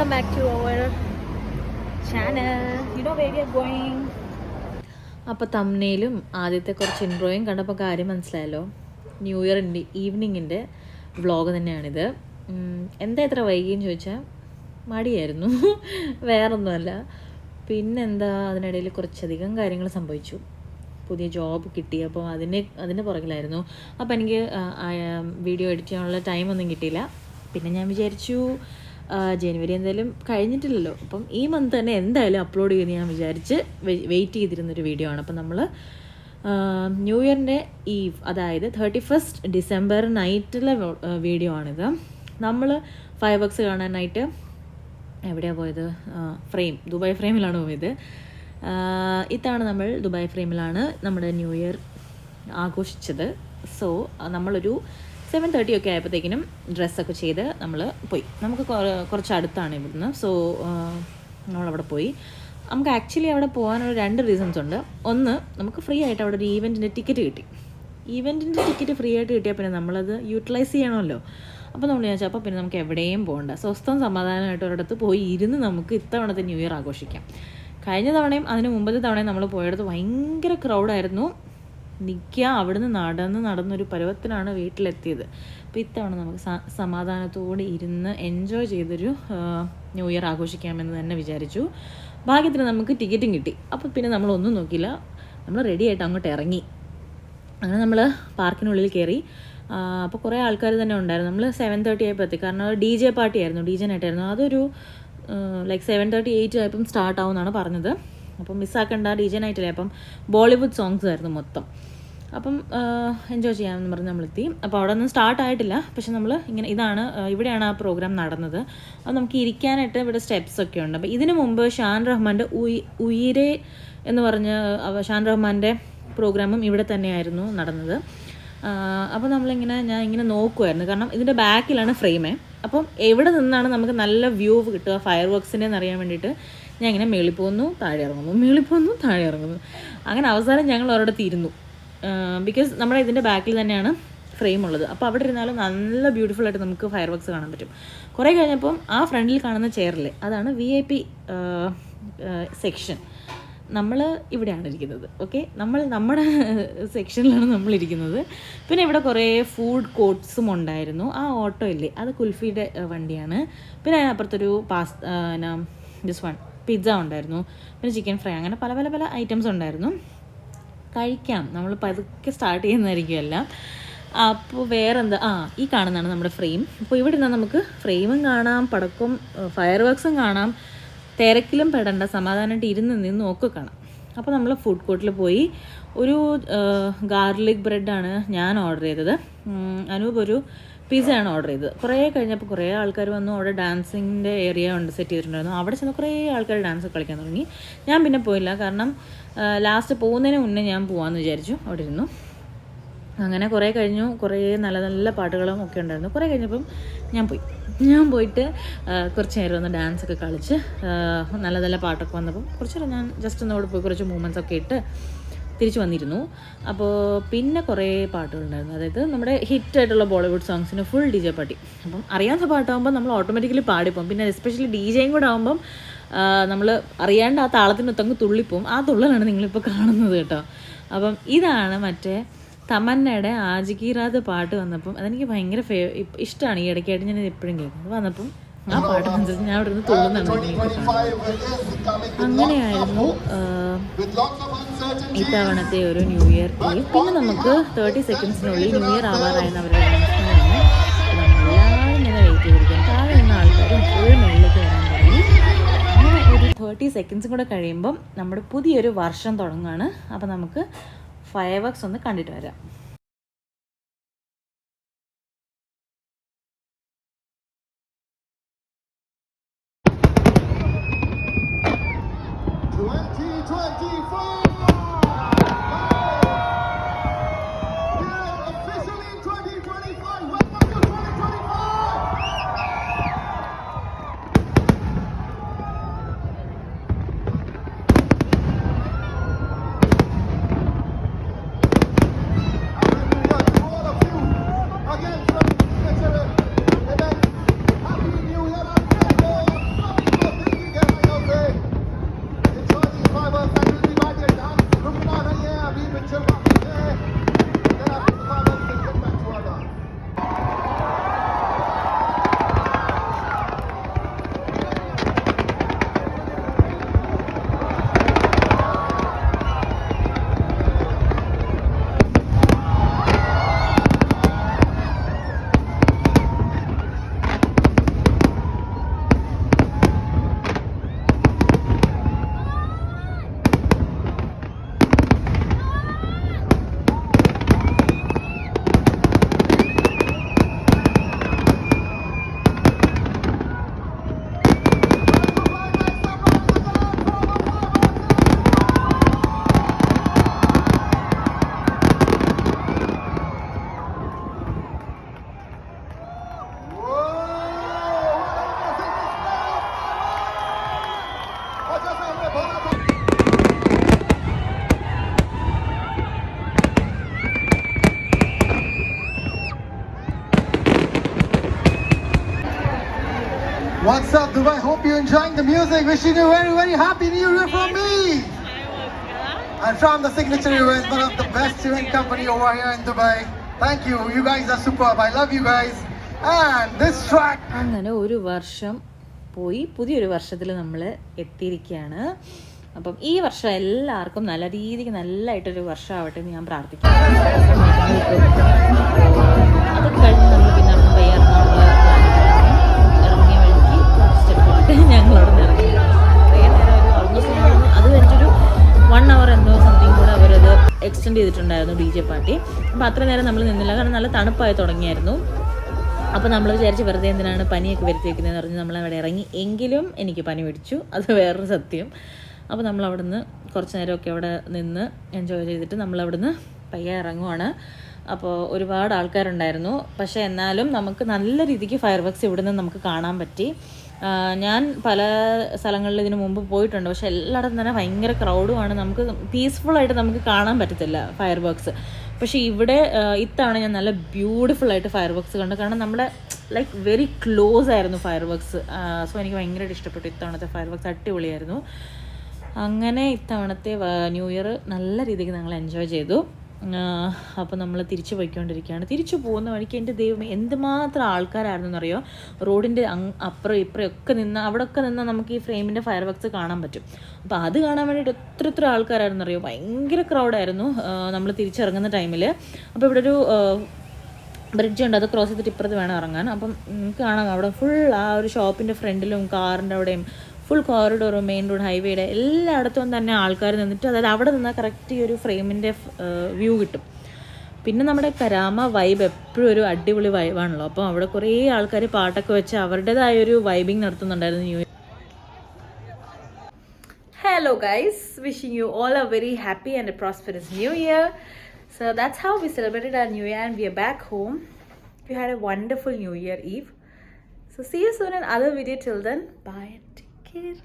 welcome back to our channel. You know where we are going? അപ്പോൾ തംബ്നെയിലും ആദ്യത്തെ കുറച്ച് ഇൻട്രോയും കണ്ടപ്പോൾ കാര്യം മനസ്സിലായല്ലോ. ന്യൂ ഇയറിൻ്റെ ഈവനിങ്ങിൻ്റെ വ്ളോഗ് തന്നെയാണിത്. എന്താ ഇത്ര വൈകിയെന്ന് ചോദിച്ചാൽ മടിയായിരുന്നു, വേറൊന്നുമല്ല. പിന്നെന്താ, അതിനിടയിൽ കുറച്ചധികം കാര്യങ്ങൾ സംഭവിച്ചു. പുതിയ ജോബ് കിട്ടി, അപ്പോൾ അതിന് പുറകിലായിരുന്നു. അപ്പോൾ എനിക്ക് വീഡിയോ എഡിറ്റ് ചെയ്യാനുള്ള ടൈമൊന്നും കിട്ടിയില്ല. പിന്നെ ഞാൻ വിചാരിച്ചു ജനുവരി എന്തായാലും കഴിഞ്ഞിട്ടില്ലല്ലോ, അപ്പം ഈ മന്ത് തന്നെ എന്തായാലും അപ്ലോഡ് ചെയ്യുമെന്ന് ഞാൻ വിചാരിച്ച് വെയിറ്റ് ചെയ്തിരുന്നൊരു വീഡിയോ ആണ്. അപ്പം നമ്മൾ ന്യൂ ഇയറിൻ്റെ ഈവ്, അതായത് 31st ഡിസംബർ നൈറ്റിലെ വീഡിയോ ആണിത്. നമ്മൾ ഫയർ വർക്സ് കാണാനായിട്ട് എവിടെയാണ് പോയത്? ദുബായ് ഫ്രെയിമിലാണ് പോയത്. ഇത്തവണ നമ്മൾ ദുബായ് ഫ്രെയിമിലാണ് നമ്മുടെ ന്യൂ ഇയർ ആഘോഷിച്ചത്. സോ നമ്മളൊരു 7:30 ഒക്കെ ആയപ്പോഴത്തേക്കിനും ഡ്രസ്സൊക്കെ ചെയ്ത് നമ്മൾ പോയി. നമുക്ക് കുറച്ച് അടുത്താണ് ഇവിടുന്ന്. സോ നമ്മളവിടെ പോയി. നമുക്ക് ആക്ച്വലി അവിടെ പോകാനൊരു 2 റീസൺസ് ഉണ്ട്. ഒന്ന്, നമുക്ക് ഫ്രീ ആയിട്ട് അവിടെ ഒരു ഈവൻറ്റിൻ്റെ ടിക്കറ്റ് കിട്ടി. ഈവൻറ്റിൻ്റെ ടിക്കറ്റ് ഫ്രീ ആയിട്ട് കിട്ടിയാൽ പിന്നെ നമ്മളത് യൂട്ടിലൈസ് ചെയ്യണമല്ലോ. അപ്പോൾ നമ്മൾ വിചാരിച്ചു അപ്പോൾ പിന്നെ നമുക്ക് എവിടെയും പോകണ്ട, സ്വസ്ഥം സമാധാനമായിട്ട് ഒരിടത്ത് പോയി ഇരുന്ന് നമുക്ക് ഇത്തവണത്തെ ന്യൂ ഇയർ ആഘോഷിക്കാം. കഴിഞ്ഞ തവണയും അതിന് മുമ്പത്തെ തവണയും നമ്മൾ പോയടത്ത് ഭയങ്കര ക്രൗഡായിരുന്നു. നിൽക്കുക, അവിടുന്ന് നടന്നൊരു പരുവത്തിനാണ് വീട്ടിലെത്തിയത്. അപ്പോൾ ഇത്തവണ നമുക്ക് സമാധാനത്തോടെ ഇരുന്ന് എൻജോയ് ചെയ്തൊരു ന്യൂ ഇയർ ആഘോഷിക്കാമെന്ന് തന്നെ വിചാരിച്ചു. ഭാഗ്യത്തിന് നമുക്ക് ടിക്കറ്റും കിട്ടി. അപ്പോൾ പിന്നെ നമ്മളൊന്നും നോക്കിയില്ല, നമ്മൾ റെഡി ആയിട്ട് അങ്ങോട്ട് ഇറങ്ങി. അങ്ങനെ നമ്മൾ പാർക്കിനുള്ളിൽ കയറി. അപ്പോൾ കുറേ ആൾക്കാർ തന്നെ ഉണ്ടായിരുന്നു. നമ്മൾ 7:30 ആയപ്പോൾ എത്തി. കാരണം DJ പാർട്ടി ആയിരുന്നു, DJ നൈറ്റായിരുന്നു. അതൊരു 7:38 ആയപ്പം സ്റ്റാർട്ട് ആവുമെന്നാണ് പറഞ്ഞത്. അപ്പം മിസ്സാക്കണ്ട, DJ നൈറ്റല്ലേ. അപ്പം ബോളിവുഡ് സോങ്സ് ആയിരുന്നു മൊത്തം. അപ്പം എൻജോയ് ചെയ്യാമെന്ന് പറഞ്ഞ് നമ്മളെത്തി. അപ്പോൾ അവിടെ ഒന്നും സ്റ്റാർട്ട് ആയിട്ടില്ല. പക്ഷെ നമ്മൾ ഇവിടെയാണ് ആ പ്രോഗ്രാം നടന്നത്. അപ്പോൾ നമുക്ക് ഇരിക്കാനായിട്ട് ഇവിടെ സ്റ്റെപ്സൊക്കെ ഉണ്ട്. അപ്പോൾ ഇതിനു മുമ്പ് ഷാൻ റഹ്മാൻ്റെ ഉയിരെ എന്ന് പറഞ്ഞ ഷാൻ റഹ്മാൻ്റെ പ്രോഗ്രാമും ഇവിടെ തന്നെയായിരുന്നു നടന്നത്. അപ്പോൾ ഞാൻ ഇങ്ങനെ നോക്കുമായിരുന്നു, കാരണം ഇതിൻ്റെ ബാക്കിലാണ് ഫ്രെയിമേ. അപ്പം എവിടെ നിന്നാണ് നമുക്ക് നല്ല വ്യൂ കിട്ടുക ഫയർ വർക്സിൻ്റെ എന്നറിയാൻ വേണ്ടിയിട്ട് ഞാൻ ഇങ്ങനെ മേളിൽ പോകുന്നു, താഴെ ഇറങ്ങുന്നു. അങ്ങനെ അവസാനം ഞങ്ങൾ ഒരിടത്ത് ഇരുന്നു. ബിക്കോസ് നമ്മുടെ ഇതിൻ്റെ ബാക്കിൽ തന്നെയാണ് ഫ്രെയിം ഉള്ളത്. അപ്പോൾ അവിടെ ഇരുന്നാലും നല്ല ബ്യൂട്ടിഫുൾ ആയിട്ട് നമുക്ക് ഫയർ വർക്സ് കാണാൻ പറ്റും. കുറേ കഴിഞ്ഞപ്പം ആ ഫ്രണ്ടിൽ കാണുന്ന ചെയറിൽ, അതാണ് VIP സെക്ഷൻ. നമ്മൾ ഇവിടെയാണ് ഇരിക്കുന്നത്. ഓക്കെ, നമ്മുടെ സെക്ഷനിലാണ് നമ്മളിരിക്കുന്നത്. പിന്നെ ഇവിടെ കുറേ ഫുഡ് കോർട്ട്സും ഉണ്ടായിരുന്നു. ആ ഓട്ടോ ഇല്ലേ, അത് കുൽഫിയുടെ വണ്ടിയാണ്. പിന്നെ അതിനപ്പുറത്തൊരു പിസ്സ ഉണ്ടായിരുന്നു. പിന്നെ ചിക്കൻ ഫ്രൈ, അങ്ങനെ പല പല പല ഐറ്റംസ് ഉണ്ടായിരുന്നു. കഴിക്കാം, നമ്മൾ പതുക്കെ സ്റ്റാർട്ട് ചെയ്യുന്നതായിരിക്കും എല്ലാം. അപ്പോൾ വേറെന്താ, ഈ കാണുന്നതാണ് നമ്മുടെ ഫ്രെയിം. അപ്പോൾ ഇവിടെ നിന്നാൽ നമുക്ക് ഫ്രെയിമും കാണാം, പടക്കം ഫയർ വർക്സും കാണാം. തിരക്കിലും പെടണ്ട, സമാധാനമായിട്ട് നിന്നും ഒക്കെ കാണാം. അപ്പോൾ നമ്മൾ ഫുഡ് കോർട്ടിൽ പോയി. ഒരു ഗാർലിക് ബ്രെഡാണ് ഞാൻ ഓർഡർ ചെയ്തത്. അനൂപ് ഒരു പിസ്സയാണ് ഓർഡർ ചെയ്തത്. കുറേ കഴിഞ്ഞപ്പോൾ കുറേ ആൾക്കാർ വന്നു. അവിടെ ഡാൻസിൻ്റെ ഏരിയ സെറ്റ് ചെയ്തിട്ടുണ്ടായിരുന്നു. അവിടെ ചെന്ന് കുറേ ആൾക്കാർ ഡാൻസ് കളിക്കാൻ തുടങ്ങി. ഞാൻ പിന്നെ പോയില്ല, കാരണം ലാസ്റ്റ് പോകുന്നതിന് മുന്നേ ഞാൻ പോകാമെന്ന് വിചാരിച്ചു. അവിടെ ഇരുന്നു. അങ്ങനെ കുറേ കഴിഞ്ഞു. കുറേ നല്ല നല്ല പാട്ടുകളും ഒക്കെ ഉണ്ടായിരുന്നു. കുറേ കഴിഞ്ഞപ്പം ഞാൻ പോയിട്ട് കുറച്ച് നേരം ഒന്ന് ഡാൻസൊക്കെ കളിച്ച് നല്ല നല്ല പാട്ടൊക്കെ വന്നപ്പം കുറച്ച് നേരം ഞാൻ ജസ്റ്റ് ഒന്ന് അവിടെ പോയി കുറച്ച് മൂവ്മെൻറ്റ്സ് ഒക്കെ ഇട്ട് തിരിച്ച് വന്നിരുന്നു. അപ്പോൾ പിന്നെ കുറേ പാട്ടുകളുണ്ടായിരുന്നു. അതായത് നമ്മുടെ ഹിറ്റായിട്ടുള്ള ബോളിവുഡ് സോങ്സിന് ഫുൾ DJ പാർട്ടി. അപ്പം അറിയാവുന്ന പാട്ടാകുമ്പോൾ നമ്മൾ ഓട്ടോമാറ്റിക്കലി പാടിപ്പോകും. പിന്നെ എസ്പെഷ്യലി DJയും കൂടെ ആകുമ്പം നമ്മൾ അറിയാണ്ട് ആ താളത്തിനൊത്തങ്ങ് തുള്ളിപ്പോവും. ആ തുള്ളലാണ് നിങ്ങളിപ്പോൾ കാണുന്നത് കേട്ടോ. അപ്പം ഇതാണ് മറ്റേ തമന്നയുടെ ആജികി രാത് പാട്ട് വന്നപ്പം അതെനിക്ക് ഭയങ്കര ഇഷ്ടമാണ്. ഈ ഇടയ്ക്കായിട്ട് ഞാൻ എപ്പോഴും കേൾക്കുന്നത്. വന്നപ്പം ആ പാട്ടിനനുസരിച്ച് ഞാൻ അവിടെ നിന്ന് തുള്ളുന്നുണ്ട്. അങ്ങനെയായിരുന്നു ഇത്തവണത്തെ ഒരു ന്യൂ ഇയർ ഈവ്. പിന്നെ നമുക്ക് 30 സെക്കൻഡ്സിനുള്ളിൽ ന്യൂ ഇയർ ആവാറായെന്ന് അവരുടെ നമ്മളെല്ലാവരും ഇങ്ങനെ വെയിറ്റ് ചെയ്തിരിക്കും. താഴെ നിന്ന ആൾക്കാരും ഫുൾ മുകളിലേക്ക് വരാൻ തുടങ്ങി. അങ്ങനെ ഒരു 30 സെക്കൻഡ്സും കൂടെ കഴിയുമ്പം നമ്മുടെ പുതിയൊരു വർഷം തുടങ്ങുകയാണ്. അപ്പം നമുക്ക് ഫയർ വർക്സ് ഒന്ന് കണ്ടിട്ട് വരാം. What's up, Dubai? Hope you're enjoying the music. Wishing you very, very happy New Year from me. And from the Signature Events, one of the best event company over here in Dubai. Thank you. You guys are superb. I love you guys. And this track. അങ്ങനെ ഒരു വർഷം പോയി പുതിയൊരു വർഷത്തിൽ നമ്മൾ എത്തിയിരിക്കുകയാണ്. അപ്പം ഈ വർഷം എല്ലാവർക്കും നല്ല രീതിക്ക് നല്ലതായിട്ടൊരു വർഷമാവട്ടെ എന്ന് ഞാൻ പ്രാർത്ഥിക്കുന്നു. അത് കഴിഞ്ഞ് നമ്മൾ പിന്നെ അവിടെ വയ്യാറുള്ള ഇറങ്ങിയ വഴിക്ക് സ്റ്റെപ്പ് ഞങ്ങളവിടെ നിന്ന് ഇറങ്ങി. കുറേ നേരം ഒരു ഓൾമോസ്റ്റ് അത് കഴിഞ്ഞിട്ടൊരു 1 hour എന്തോ സംതിങ് കൂടെ അവരത് എക്സ്റ്റെൻഡ് ചെയ്തിട്ടുണ്ടായിരുന്നു DJ പാർട്ടി. അപ്പോൾ അത്ര നേരം നമ്മൾ നിന്നില്ല, കാരണം നല്ല തണുപ്പായി തുടങ്ങിയായിരുന്നു. അപ്പോൾ നമ്മൾ വിചാരിച്ച് വെറുതെ എന്തിനാണ് പനിയൊക്കെ വരുത്തി വയ്ക്കുന്നതെന്ന് പറഞ്ഞ് നമ്മളവിടെ ഇറങ്ങി. എങ്കിലും എനിക്ക് പനി പിടിച്ചു, അത് വേറൊരു സത്യം. അപ്പോൾ നമ്മളവിടെ നിന്ന് കുറച്ച് നേരമൊക്കെ അവിടെ നിന്ന് എൻജോയ് ചെയ്തിട്ട് നമ്മളവിടെ നിന്ന് പയ്യെ ഇറങ്ങുവാണ്. അപ്പോൾ ഒരുപാട് ആൾക്കാരുണ്ടായിരുന്നു. പക്ഷേ എന്നാലും നമുക്ക് നല്ല രീതിക്ക് ഫയർ വർക്ക്സ് ഇവിടെ നിന്ന് നമുക്ക് കാണാൻ പറ്റി. ഞാൻ പല സ്ഥലങ്ങളിൽ ഇതിനു മുമ്പ് പോയിട്ടുണ്ട്, പക്ഷേ എല്ലായിടത്തും തന്നെ ഭയങ്കര ക്രൗഡുമാണ്. നമുക്ക് പീസ്ഫുള്ളായിട്ട് നമുക്ക് കാണാൻ പറ്റത്തില്ല ഫയർ വർക്ക്സ്. പക്ഷേ ഇവിടെ ഇത്തവണ ഞാൻ നല്ല ബ്യൂട്ടിഫുള്ളായിട്ട് ഫയർ വർക്ക്സ് കണ്ടു. കാരണം നമ്മുടെ ലൈക്ക് വെരി ക്ലോസ് ആയിരുന്നു ഫയർ വർക്ക്സ്. സോ എനിക്ക് ഭയങ്കരമായിട്ട് ഇഷ്ടപ്പെട്ടു ഇത്തവണത്തെ ഫയർ വർക്ക്സ്, അടിപൊളിയായിരുന്നു. അങ്ങനെ ഇത്തവണത്തെ ന്യൂ ഇയർ നല്ല രീതിക്ക് ഞങ്ങൾ എൻജോയ് ചെയ്തു. അപ്പോൾ നമ്മൾ തിരിച്ചു പോയിക്കൊണ്ടിരിക്കുകയാണ്. തിരിച്ചു പോകുന്ന വഴിക്ക് എൻ്റെ ദൈവമേ എന്തുമാത്രം ആൾക്കാരായിരുന്നു എന്നറിയോ. റോഡിൻ്റെ അപ്പുറം ഇപ്പുറം ഒക്കെ നിന്ന് അവിടെയൊക്കെ നിന്നാൽ നമുക്ക് ഈ ഫ്രെയിമിൻ്റെ ഫയർ വർക്ക്സ് കാണാൻ പറ്റും. അപ്പോൾ അത് കാണാൻ വേണ്ടിയിട്ട് എത്ര ആൾക്കാരായിരുന്നു അറിയോ. ഭയങ്കര ക്രൗഡായിരുന്നു നമ്മൾ തിരിച്ചിറങ്ങുന്ന ടൈമിൽ. അപ്പോൾ ഇവിടെ ഒരു ബ്രിഡ്ജ് ഉണ്ട്, അത് ക്രോസ് ചെയ്തിട്ട് ഇപ്പുറത്ത് വേണം ഇറങ്ങാൻ. അപ്പം കാണാം അവിടെ ഫുൾ ആ ഒരു ഷോപ്പിൻ്റെ ഫ്രണ്ടിലും കാറിൻ്റെ അവിടെയും ഫുൾ കോറിഡോറും മെയിൻ റോഡ് ഹൈവേയുടെ എല്ലായിടത്തും തന്നെ ആൾക്കാർ നിന്നിട്ട്, അതായത് അവിടെ നിന്നാൽ കറക്റ്റ് ഈ ഒരു ഫ്രെയിമിൻ്റെ വ്യൂ കിട്ടും. പിന്നെ നമ്മുടെ കരാമ വൈബ് എപ്പോഴും ഒരു അടിപൊളി വൈബാണല്ലോ. അപ്പോൾ അവിടെ കുറേ ആൾക്കാർ പാട്ടൊക്കെ വെച്ച് അവരുടേതായൊരു വൈബിങ് നടത്തുന്നുണ്ടായിരുന്നു new year. Hello guys, wishing you all a very happy and a prosperous new year. So that's how we celebrated our new year and we are back home. We had a wonderful New Year Eve. So see you soon in another video. Till then, bye and take care.